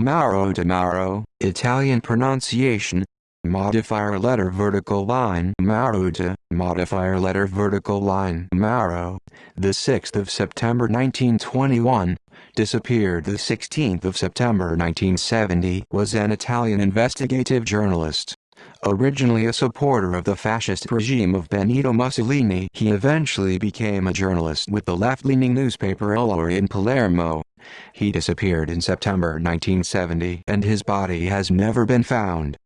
Mauro De Mauro, Italian pronunciation. Modifier letter vertical line Mauro De, modifier letter vertical line Mauro, the 6th of September 1921, disappeared the 16th of September 1970, was an Italian investigative journalist. Originally a supporter of the fascist regime of Benito Mussolini, he eventually became a journalist with the left-leaning newspaper L'Ora in Palermo. He disappeared in September 1970 and his body has never been found.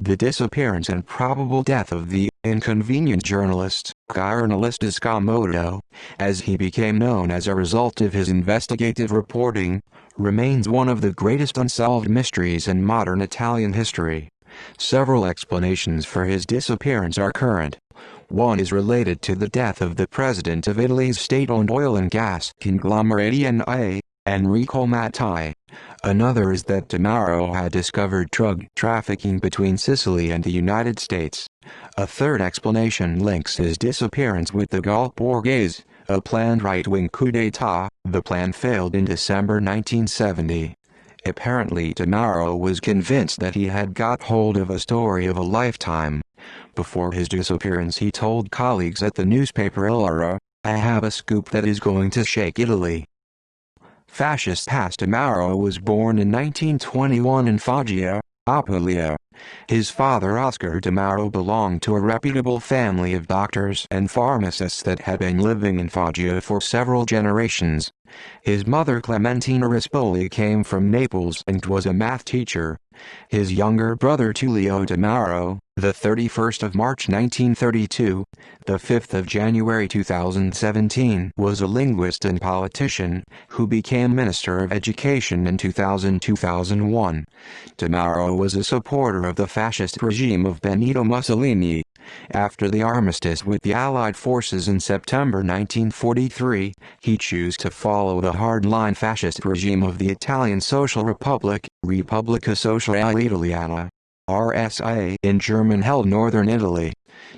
The disappearance and probable death of the inconvenient journalist, giornalista scomodo, as he became known as a result of his investigative reporting, remains one of the greatest unsolved mysteries in modern Italian history. Several explanations for his disappearance are current. One is related to the death of the president of Italy's state-owned oil and gas conglomerate Eni, Enrico Mattei. Another is that De Mauro had discovered drug trafficking between Sicily and the United States. A third explanation links his disappearance with the Golpe Borghese, a planned right-wing coup d'état. The plan failed in December 1970. Apparently De Mauro was convinced that he had got hold of a story of a lifetime. Before his disappearance he told colleagues at the newspaper L'Ora, "I have a scoop that is going to shake Italy." Fascist past De Mauro was born in 1921 in Foggia, Apulia. His father Oscar De Mauro belonged to a reputable family of doctors and pharmacists that had been living in Foggia for several generations. His mother Clementina Rispoli came from Naples and was a math teacher. His younger brother Tullio De Mauro, the 31st of March 1932, the 5th of January 2017, was a linguist and politician, who became Minister of Education in 2000-2001. De Mauro was a supporter of the fascist regime of Benito Mussolini. After the armistice with the Allied forces in September 1943, he chose to follow the hardline fascist regime of the Italian Social Republic, Repubblica Sociale Italiana, RSA, in German-held northern Italy.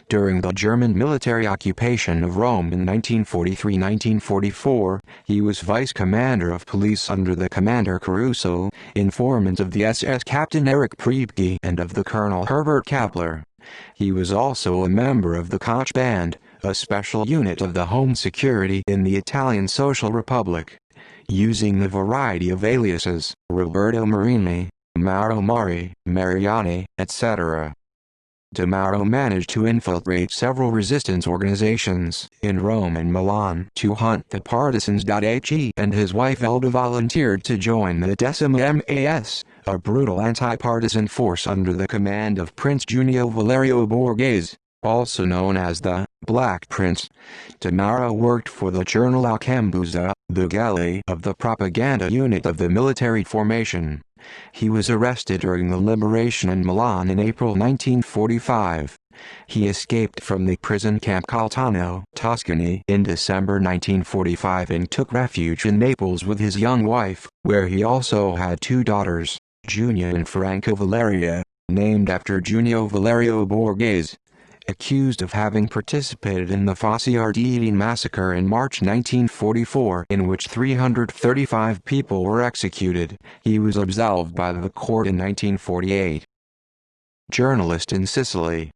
During the German military occupation of Rome in 1943-1944, he was vice commander of police under the commander Caruso, informant of the SS captain Erich Priebke and of the Colonel Herbert Kappler. He was also a member of the Koch Band, a special unit of the Home Security in the Italian Social Republic. Using a variety of aliases, Roberto Marini, Mauro Mari, Mariani, etc., De Mauro managed to infiltrate several resistance organizations in Rome and Milan to hunt the partisans. He and his wife Elda volunteered to join the Decima MAS, a brutal anti-partisan force under the command of Prince Junio Valerio Borghese, also known as the Black Prince. De Mauro worked for the journal Alcambuza, the galley of the propaganda unit of the military formation. He was arrested during the liberation in Milan in April 1945. He escaped from the prison camp Caltano, Tuscany, in December 1945 and took refuge in Naples with his young wife, where he also had two daughters, Giulia and Franca Valeria, named after Junio Valerio Borghese. Accused of having participated in the Fosse Ardeatine massacre in March 1944, in which 335 people were executed, he was absolved by the court in 1948. Journalist in Sicily.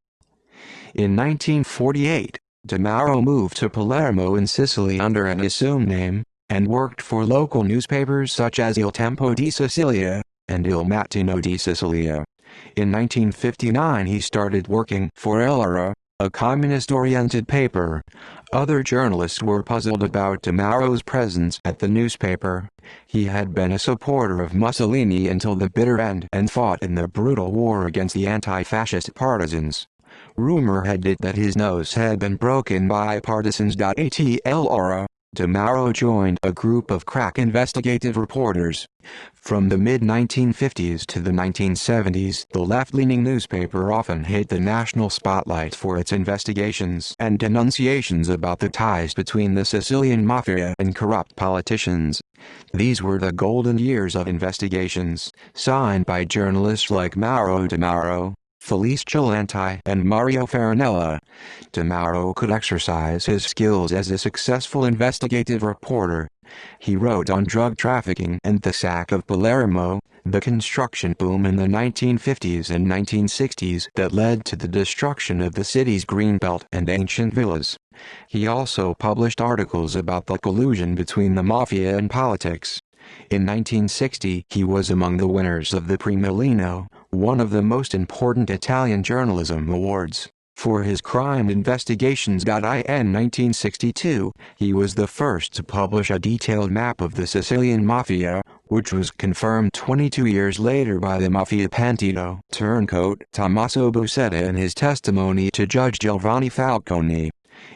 In 1948, De Mauro moved to Palermo in Sicily under an assumed name, and worked for local newspapers such as Il Tempo di Sicilia and Il Mattino di Sicilia. In 1959 he started working for L'Ora, a communist-oriented paper. Other journalists were puzzled about De Mauro's presence at the newspaper. He had been a supporter of Mussolini until the bitter end and fought in the brutal war against the anti-fascist partisans. Rumor had it that his nose had been broken by partisans. At L'Ora, De Mauro joined a group of crack investigative reporters. From the mid-1950s to the 1970s, the left-leaning newspaper often hit the national spotlight for its investigations and denunciations about the ties between the Sicilian mafia and corrupt politicians. These were the golden years of investigations, signed by journalists like Mauro De Mauro, Felice Cilanti and Mario Farinella. De Mauro could exercise his skills as a successful investigative reporter. He wrote on drug trafficking and the sack of Palermo, the construction boom in the 1950s and 1960s that led to the destruction of the city's greenbelt and ancient villas. He also published articles about the collusion between the mafia and politics. In 1960, he was among the winners of the Premilino, one of the most important Italian journalism awards, for his crime investigations. In 1962, he was the first to publish a detailed map of the Sicilian mafia, which was confirmed 22 years later by the mafia pentito turncoat Tommaso Buscetta in his testimony to Judge Giovanni Falcone.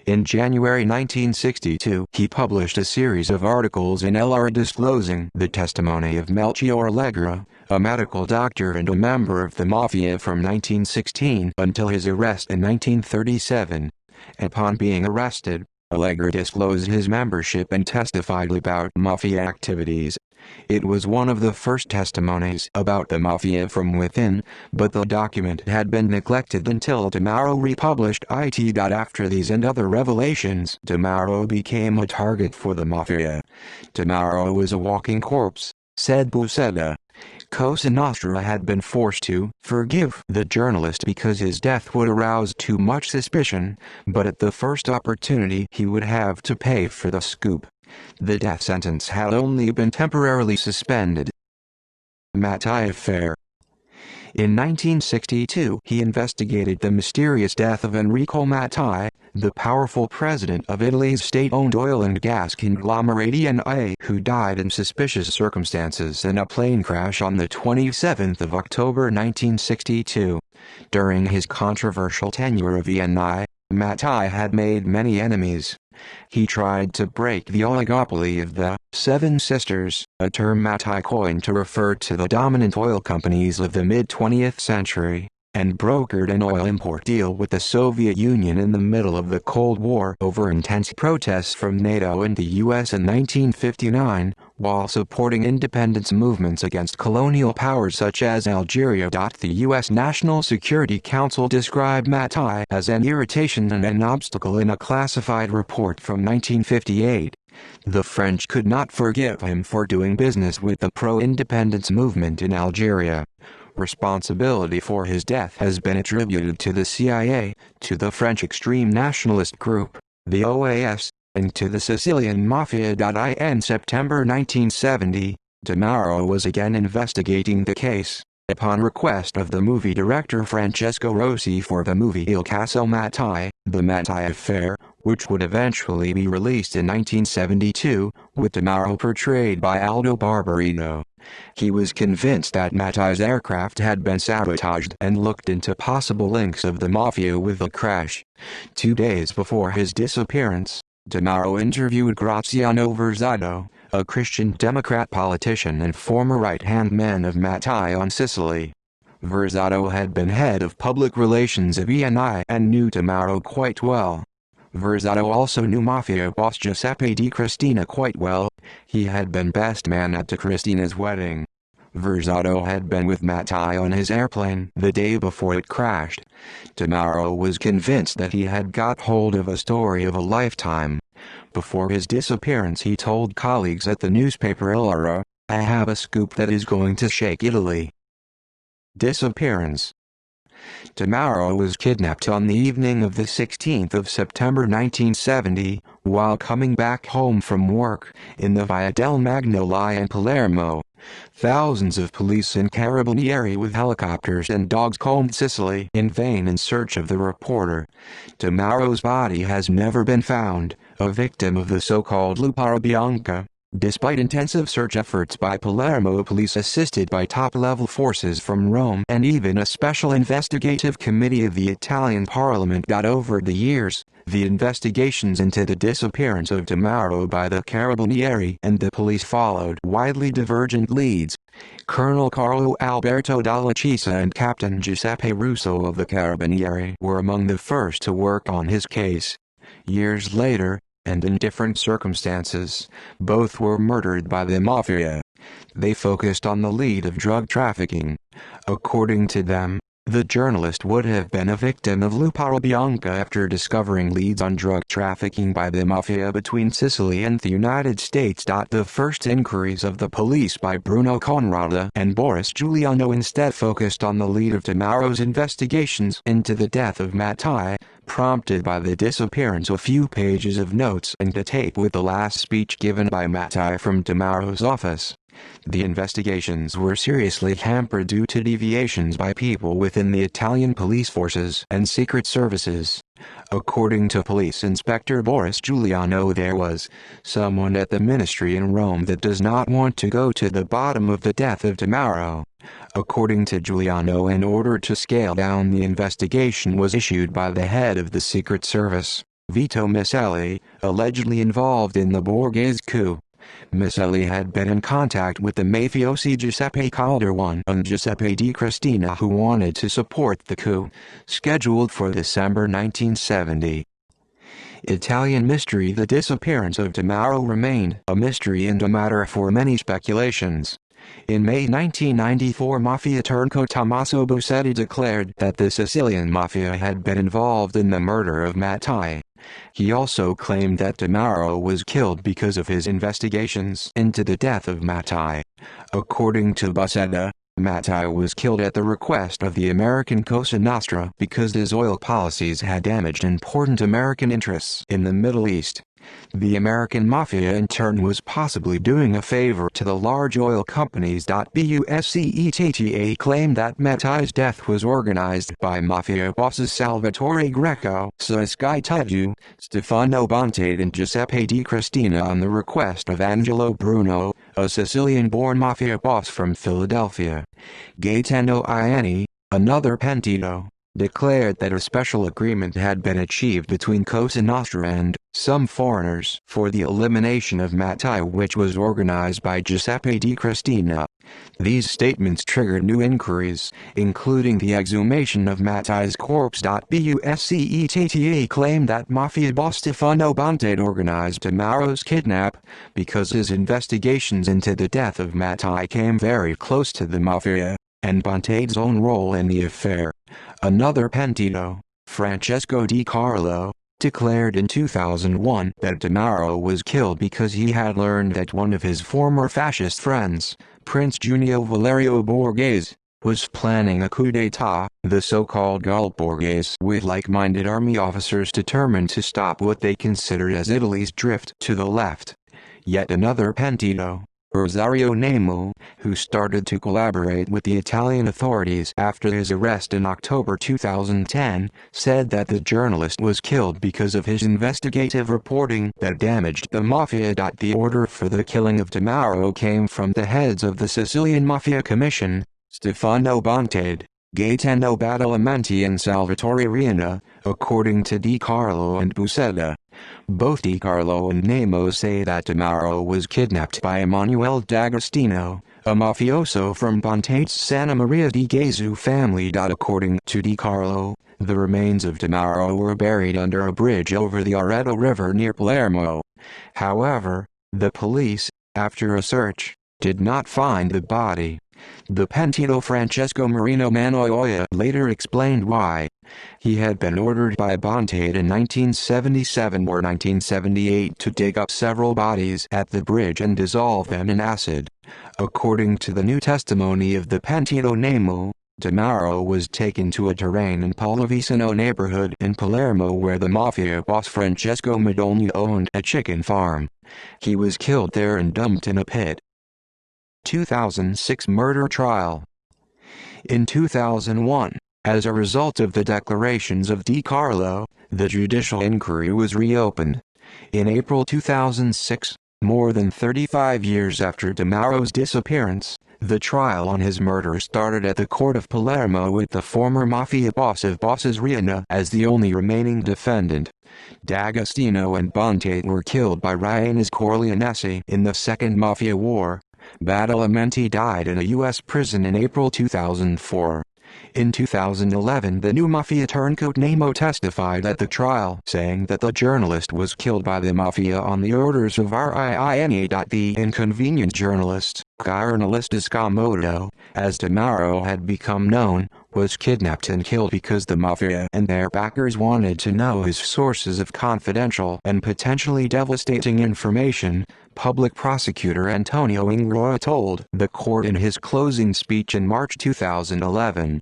In January 1962, he published a series of articles in LR disclosing the testimony of Melchior Allegra, a medical doctor and a member of the mafia from 1916 until his arrest in 1937. Upon being arrested, Allegra disclosed his membership and testified about mafia activities. It was one of the first testimonies about the mafia from within, but the document had been neglected until De Mauro republished it. After these and other revelations, De Mauro became a target for the mafia. De Mauro was a walking corpse, said Buscetta. Cosa Nostra had been forced to forgive the journalist because his death would arouse too much suspicion, but at the first opportunity he would have to pay for the scoop. The death sentence had only been temporarily suspended. Mattei affair. In 1962, he investigated the mysterious death of Enrico Mattei, the powerful president of Italy's state-owned oil and gas conglomerate Eni, who died in suspicious circumstances in a plane crash on the 27th of October 1962. During his controversial tenure of Eni, Mattei had made many enemies. He tried to break the oligopoly of the Seven Sisters, a term Mattei coined to refer to the dominant oil companies of the mid-20th century, and brokered an oil import deal with the Soviet Union in the middle of the Cold War over intense protests from NATO and the US in 1959, while supporting independence movements against colonial powers such as Algeria. The US National Security Council described Mattei as an irritation and an obstacle in a classified report from 1958. The French could not forgive him for doing business with the pro-independence movement in Algeria. Responsibility for his death has been attributed to the CIA, to the French extreme nationalist group, the OAS, and to the Sicilian mafia. In September 1970, De Mauro was again investigating the case, upon request of the movie director Francesco Rosi for the movie Il Caso Mattei, The Mattei Affair, which would eventually be released in 1972, with De Mauro portrayed by Aldo Barbarino. He was convinced that Mattei's aircraft had been sabotaged and looked into possible links of the mafia with the crash. 2 days before his disappearance, De Mauro interviewed Graziano Verzato, a Christian Democrat politician and former right-hand man of Mattei on Sicily. Verzato had been head of public relations of Eni and knew De Mauro quite well. Verzato also knew mafia boss Giuseppe Di Cristina quite well. He had been best man at Di Cristina's wedding. Verzato had been with Mattei on his airplane the day before it crashed. De Mauro was convinced that he had got hold of a story of a lifetime. Before his disappearance, he told colleagues at the newspaper Il, "I have a scoop that is going to shake Italy." Disappearance. De Mauro was kidnapped on the evening of the 16th of September 1970, while coming back home from work, in the Via del Magnoli in Palermo. Thousands of police and carabinieri with helicopters and dogs combed Sicily in vain in search of the reporter. De Mauro's body has never been found, a victim of the so-called Lupa Bianca. Despite intensive search efforts by Palermo police assisted by top-level forces from Rome and even a special investigative committee of the Italian parliament. Over the years, the investigations into the disappearance of De Mauro by the Carabinieri and the police followed widely divergent leads. Colonel Carlo Alberto Dalla Chiesa and Captain Giuseppe Russo of the Carabinieri were among the first to work on his case. Years later, and in different circumstances, both were murdered by the mafia. They focused on the lead of drug trafficking. According to them, The journalist would have been a victim of Lupo Bianca after discovering leads on drug trafficking by the mafia between Sicily and the United States. The first inquiries of the police by Bruno Conrada and Boris Giuliano instead focused on the lead of De Mauro's investigations into the death of Mattei, prompted by the disappearance of a few pages of notes and a tape with the last speech given by Mattei from De Mauro's office. The investigations were seriously hampered due to deviations by people within the Italian police forces and secret services. According to Police Inspector Boris Giuliano, there was someone at the ministry in Rome that does not want to go to the bottom of the death of De Mauro. According to Giuliano, an order to scale down the investigation was issued by the head of the Secret Service, Vito Miceli, allegedly involved in the Borghese coup. Miceli had been in contact with the mafiosi Giuseppe Calderone and Giuseppe Di Cristina, who wanted to support the coup, scheduled for December 1970. Italian mystery. The disappearance of De Mauro remained a mystery and a matter for many speculations. In May 1994, mafia turncoat Tommaso Bussetti declared that the Sicilian mafia had been involved in the murder of Mattei. He also claimed that De Mauro was killed because of his investigations into the death of Mattei. According to Bussetti, Mattei was killed at the request of the American Cosa Nostra because his oil policies had damaged important American interests in the Middle East. The American mafia in turn was possibly doing a favor to the large oil companies. Buscetta claimed that Mattei's death was organized by mafia bosses Salvatore Greco, Sky Teju, Stefano Bontate and Giuseppe Di Cristina on the request of Angelo Bruno, a Sicilian-born mafia boss from Philadelphia. Gaetano Ianni, another pentito, declared that a special agreement had been achieved between Cosa Nostra and some foreigners for the elimination of Mattei, which was organized by Giuseppe Di Cristina. These statements triggered new inquiries, including the exhumation of Mattei's corpse. Buscetta claimed that mafia boss Stefano Bontate organized De Mauro's kidnap because his investigations into the death of Mattei came very close to the mafia and Bontate's own role in the affair. Another pentito, Francesco Di Carlo, declared in 2001 that De Mauro was killed because he had learned that one of his former fascist friends, Prince Junio Valerio Borghese, was planning a coup d'état, the so-called Gulf Borghese, with like-minded army officers determined to stop what they considered as Italy's drift to the left. Yet another pentito, Rosario Nemo, who started to collaborate with the Italian authorities after his arrest in October 2010, said that the journalist was killed because of his investigative reporting that damaged the mafia. The order for the killing of De Mauro came from the heads of the Sicilian Mafia Commission, Stefano Bontate, Gaetano Badalamenti and Salvatore Riina, according to Di Carlo and Bussetti. Both Di Carlo and Nemo say that De Mauro was kidnapped by Emanuele D'Agostino, a mafioso from Bontate's Santa Maria di Gesù family. According to Di Carlo, the remains of De Mauro were buried under a bridge over the Arretto River near Palermo. However, the police, after a search, did not find the body. The pentito Francesco Marino Manoia later explained why. He had been ordered by Bontate in 1977 or 1978 to dig up several bodies at the bridge and dissolve them in acid. According to the new testimony of the pentito Nemo, De Mauro was taken to a terrain in Pallavicino neighborhood in Palermo where the mafia boss Francesco Madogni owned a chicken farm. He was killed there and dumped in a pit. 2006 murder trial. In 2001, as a result of the declarations of Di Carlo, the judicial inquiry was reopened. In April 2006, more than 35 years after De Mauro's disappearance, the trial on his murder started at the court of Palermo with the former mafia boss of bosses Riina as the only remaining defendant. D'Agostino and Bontate were killed by Riina's Corleonesi in the Second Mafia War. Badalamenti died in a U.S. prison in April 2004. In 2011, the new mafia turncoat Nemo testified at the trial, saying that the journalist was killed by the mafia on the orders of Riina. The inconvenient journalist, Journalist Sakamoto, as De Mauro had become known, was kidnapped and killed because the mafia and their backers wanted to know his sources of confidential and potentially devastating information, public prosecutor Antonio Ingroia told the court in his closing speech in March 2011.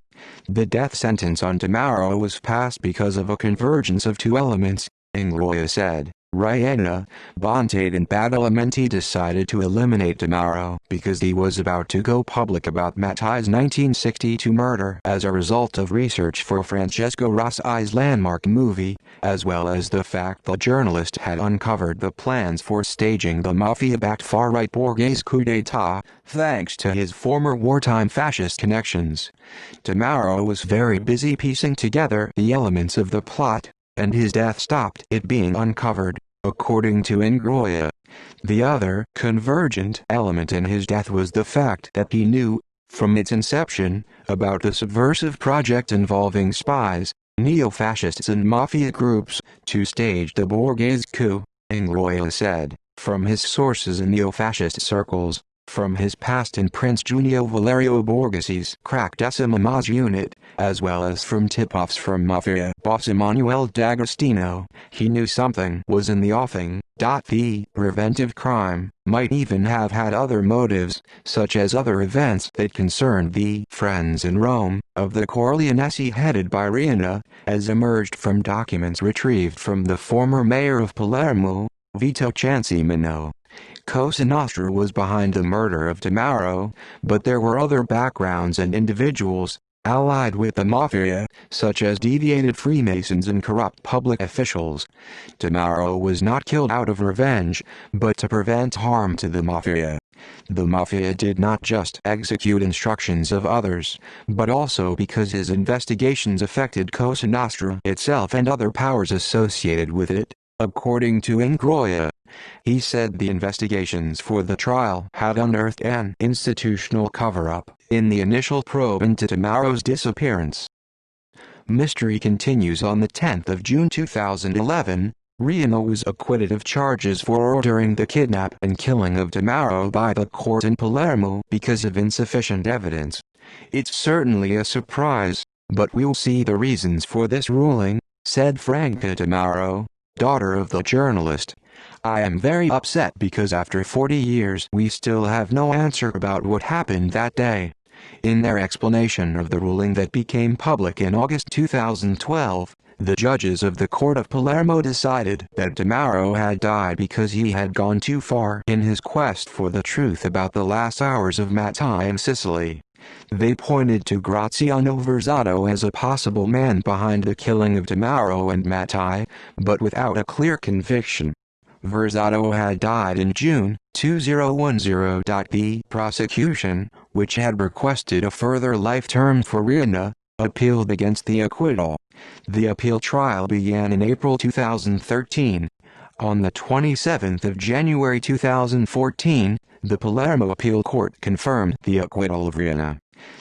The death sentence on De Mauro was passed because of a convergence of two elements, Ingroia said. Rihanna, Bontate and Badalamenti decided to eliminate De Mauro because he was about to go public about Mattei's 1962 murder as a result of research for Francesco Rossi's landmark movie, as well as the fact the journalist had uncovered the plans for staging the mafia-backed far-right Borghese coup d'etat, thanks to his former wartime fascist connections. De Mauro was very busy piecing together the elements of the plot, and his death stopped it being uncovered, according to Ingroia. The other convergent element in his death was the fact that he knew, from its inception, about the subversive project involving spies, neo-fascists and mafia groups, to stage the Borghese coup, Ingroia said, from his sources in neo-fascist circles. From his past in Prince Giulio Valerio Borghese's crack Decima Mas unit, as well as from tip-offs from mafia boss Emanuele D'Agostino, he knew something was in the offing. The preventive crime might even have had other motives, such as other events that concerned the friends in Rome of the Corleonesi headed by Rihanna, as emerged from documents retrieved from the former mayor of Palermo, Vito Ciancimino. Cosa Nostra was behind the murder of De Mauro, but there were other backgrounds and individuals, allied with the mafia, such as deviated Freemasons and corrupt public officials. De Mauro was not killed out of revenge, but to prevent harm to the mafia. The mafia did not just execute instructions of others, but also because his investigations affected Cosa Nostra itself and other powers associated with it, according to Ingroia. He said the investigations for the trial had unearthed an institutional cover-up in the initial probe into De Mauro's disappearance. Mystery continues. On the 10th of June 2011, Rihanna was acquitted of charges for ordering the kidnap and killing of De Mauro by the court in Palermo because of insufficient evidence. It's certainly a surprise, but we'll see the reasons for this ruling, said Franca De Mauro, daughter of the journalist. I am very upset because after 40 years we still have no answer about what happened that day. In their explanation of the ruling that became public in August 2012, the judges of the court of Palermo decided that De Mauro had died because he had gone too far in his quest for the truth about the last hours of Mattei in Sicily. They pointed to Graziano Versato as a possible man behind the killing of De Mauro and Mattei, but without a clear conviction. Versato had died in June 2010. The prosecution, which had requested a further life term for Rihanna, appealed against the acquittal. The appeal trial began in April 2013. On the 27th of January 2014, the Palermo Appeal Court confirmed the acquittal of Rihanna.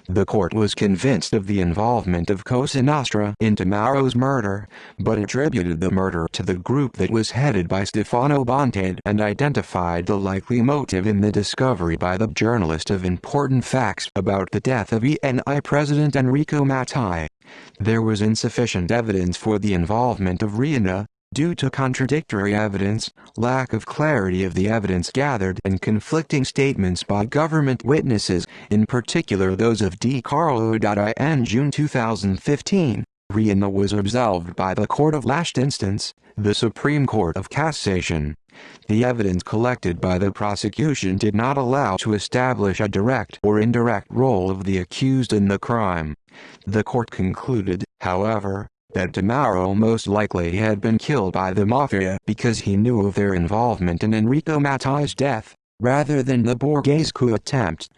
The court was convinced of the involvement of Cosa Nostra in De Mauro's murder, but attributed the murder to the group that was headed by Stefano Bontate and identified the likely motive in the discovery by the journalist of important facts about the death of ENI President Enrico Mattei. There was insufficient evidence for the involvement of Rihanna, due to contradictory evidence, lack of clarity of the evidence gathered and conflicting statements by government witnesses, in particular those of Di Carlo. In June 2015, Rihanna was absolved by the Court of Last Instance, the Supreme Court of Cassation. The evidence collected by the prosecution did not allow to establish a direct or indirect role of the accused in the crime. The court concluded, however, that De Mauro most likely had been killed by the mafia because he knew of their involvement in Enrico Mattei's death, rather than the Borghese coup attempt.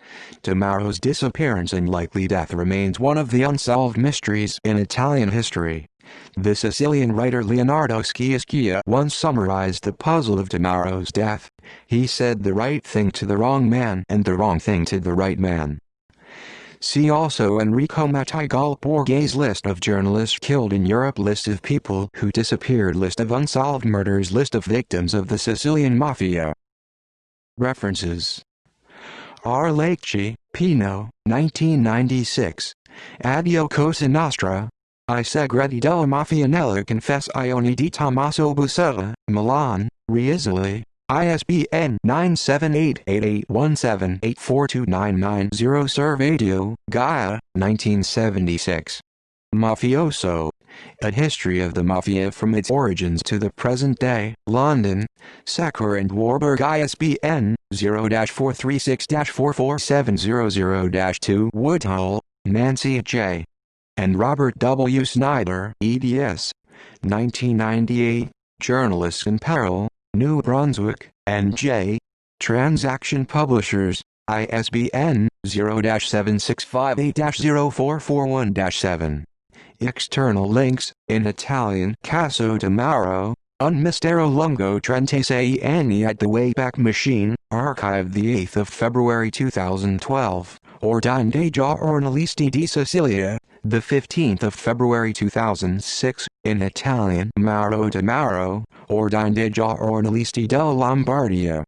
De Mauro's disappearance and likely death remains one of the unsolved mysteries in Italian history. The Sicilian writer Leonardo Sciascia once summarized the puzzle of De Mauro's death. He said the right thing to the wrong man and the wrong thing to the right man. See also Enrico Mattei Borghese List of journalists killed in Europe, List of people who disappeared, List of unsolved murders, List of victims of the Sicilian mafia. References Arlecci, Pino, 1996. Addio Cosa Nostra. I segreti della mafia nella confessione di Tommaso Buscetta, Milan, Rizzoli. ISBN 9788817842990 Servadio, Gaia, 1976. Mafioso. A History of the Mafia from its Origins to the Present Day, London, Sacker and Warburg ISBN 0-436-44700-2 Woodhull, Nancy J. and Robert W. Snyder, eds. 1998, Journalists in Peril, New Brunswick, N.J. Transaction Publishers, ISBN 0-7658-0441-7. External links, in Italian. Caso de Mauro, un mistero lungo 36 anni at the Wayback Machine, archived 8 February 2012, Ordine dei giornalisti di Sicilia, 15 February 2006, in Italian. Mauro De Mauro, Ordine dei giornalisti della Lombardia.